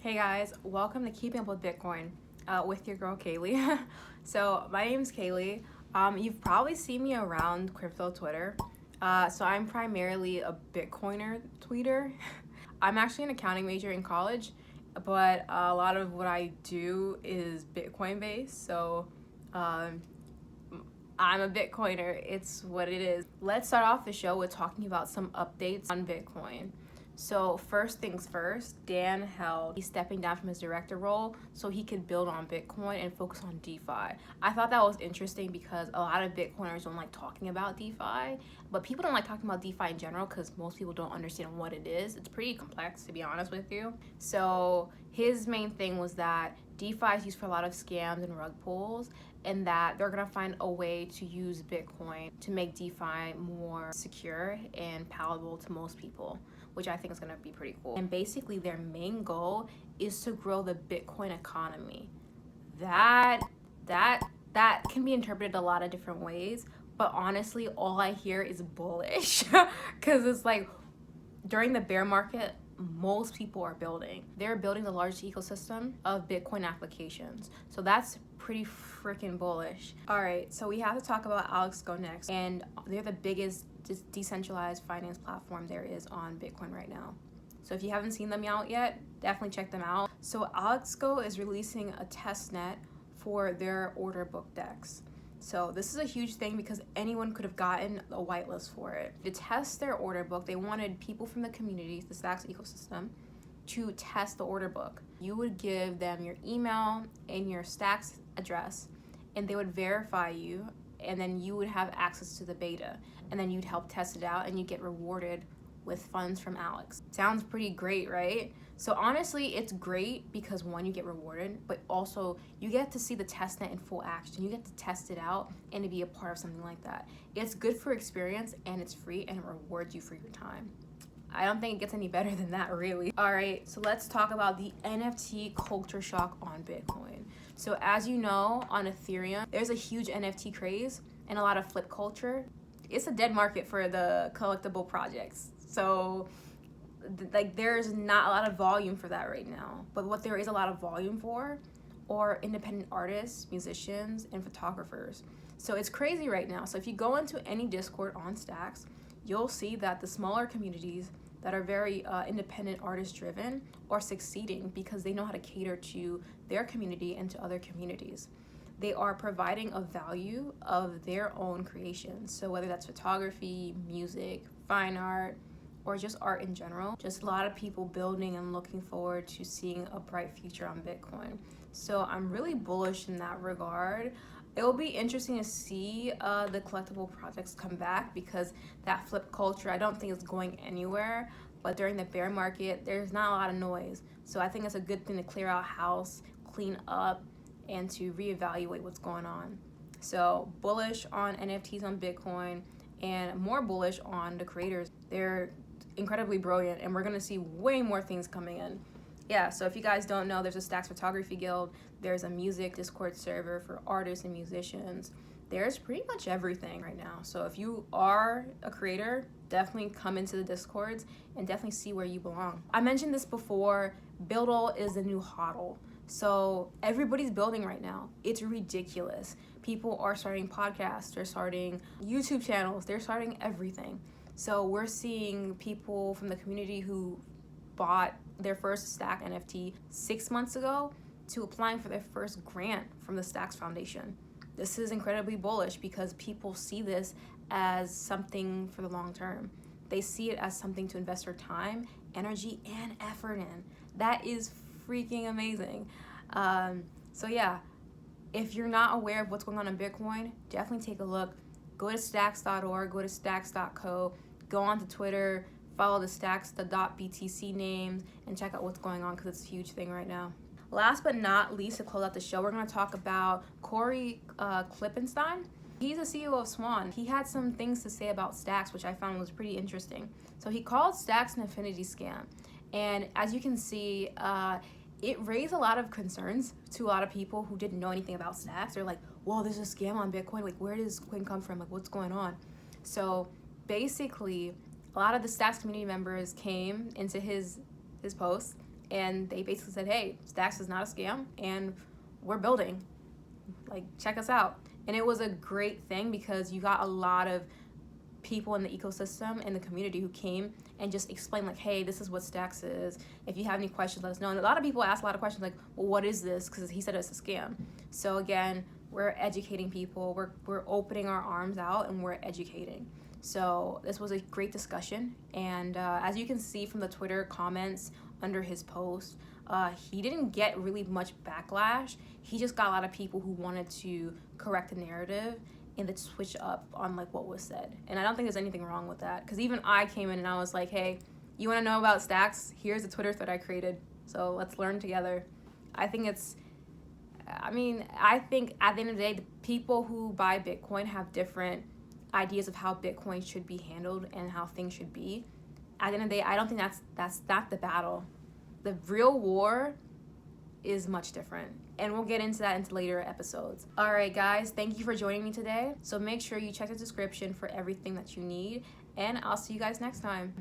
Hey guys, welcome to Keeping Up with Bitcoin with your girl Kaylee. So my name is Kaylee. You've probably seen me around crypto Twitter. So I'm primarily a Bitcoiner tweeter. I'm actually an accounting major in college, but a lot of what I do is Bitcoin based. So I'm a Bitcoiner. It's what it is. Let's start off the show with talking about some updates on Bitcoin. So first things first, Dan he's stepping down from his director role so he could build on Bitcoin and focus on DeFi. I thought that was interesting because a lot of Bitcoiners don't like talking about DeFi, but people don't like talking about DeFi in general because most people don't understand what it is. It's pretty complex, to be honest with you. So his main thing was that DeFi is used for a lot of scams and rug pulls, and that they're gonna find a way to use Bitcoin to make DeFi more secure and palatable to most people, which I think is gonna be pretty cool. And basically their main goal is to grow the Bitcoin economy. That can be interpreted a lot of different ways, but honestly, all I hear is bullish. Cause it's like during the bear market, most people are building. They're building the largest ecosystem of Bitcoin applications. So that's pretty freaking bullish. All right, so we have to talk about AlexGo next. And they're the biggest decentralized finance platform there is on Bitcoin right now. So if you haven't seen them out yet, definitely check them out. So AlexGo is releasing a test net for their OrderBook DEX. So this is a huge thing because anyone could have gotten a whitelist for it. To test their order book, they wanted people from the community, the Stacks ecosystem, to test the order book. You would give them your email and your Stacks address, and they would verify you, and then you would have access to the beta, and then you'd help test it out, and you get rewarded with funds from Alex. Sounds pretty great, right? So honestly, it's great because one, you get rewarded, but also you get to see the testnet in full action. You get to test it out and to be a part of something like that. It's good for experience and it's free and it rewards you for your time. I don't think it gets any better than that, really. All right, so let's talk about the NFT culture shock on Bitcoin. So as you know, on Ethereum, there's a huge NFT craze and a lot of flip culture. It's a dead market for the collectible projects. So like there's not a lot of volume for that right now, but what there is a lot of volume for are independent artists, musicians, and photographers. So it's crazy right now. So if you go into any Discord on Stacks, you'll see that the smaller communities that are very independent artist driven are succeeding because they know how to cater to their community and to other communities. They are providing a value of their own creations. So whether that's photography, music, fine art, or just art in general, just a lot of people building and looking forward to seeing a bright future on Bitcoin. So I'm really bullish in that regard. It will be interesting to see the collectible projects come back because that flip culture, I don't think it's going anywhere, but during the bear market, there's not a lot of noise. So I think it's a good thing to clear out house, clean up, and to reevaluate what's going on. So bullish on NFTs on Bitcoin and more bullish on the creators. They're incredibly brilliant and we're gonna see way more things coming in. Yeah, so if you guys don't know, there's a Stacks Photography Guild, there's a music Discord server for artists and musicians. There's pretty much everything right now. So if you are a creator, definitely come into the Discords and definitely see where you belong. I mentioned this before, Buildle is the new HODL. So everybody's building right now. It's ridiculous. People are starting podcasts, they're starting YouTube channels, they're starting everything. So we're seeing people from the community who bought their first Stack NFT 6 months ago to applying for their first grant from the Stacks Foundation. This is incredibly bullish because people see this as something for the long term. They see it as something to invest their time, energy, and effort in. That is freaking amazing. So yeah, if you're not aware of what's going on in Bitcoin, definitely take a look. Go to stacks.org, go to stacks.co, go onto Twitter, follow the Stacks, the .btc names, and check out what's going on because it's a huge thing right now. Last but not least, to close out the show, we're going to talk about Cory Klippenstein. He's the CEO of Swan. He had some things to say about Stacks, which I found was pretty interesting. So he called Stacks an infinity scam. And as you can see, it raised a lot of concerns to a lot of people who didn't know anything about Stacks. They're like, whoa, there's a scam on Bitcoin. Like, where does Coin come from? Like, what's going on? So basically, a lot of the Stacks community members came into his post and they basically said, hey, Stacks is not a scam, and we're building. Like, check us out. And it was a great thing because you got a lot of people in the ecosystem and the community who came and just explained, like, hey, this is what Stacks is. If you have any questions, let us know. And a lot of people ask a lot of questions like, well, what is this? Because he said it's a scam. So again, we're educating people. We're opening our arms out and we're educating. So this was a great discussion. And as you can see from the Twitter comments under his post, he didn't get really much backlash. He just got a lot of people who wanted to correct the narrative and then switch up on like what was said. And I don't think there's anything wrong with that, because even I came in and I was like, hey, you want to know about Stacks? Here's the Twitter thread I created. So let's learn together. I think at the end of the day, the people who buy Bitcoin have different ideas of how Bitcoin should be handled and how things should be. At the end of the day, I don't think that's not the battle. The real war is much different, and we'll get into that into later episodes. All right, guys, thank you for joining me today. So make sure you check the description for everything that you need, and I'll see you guys next time.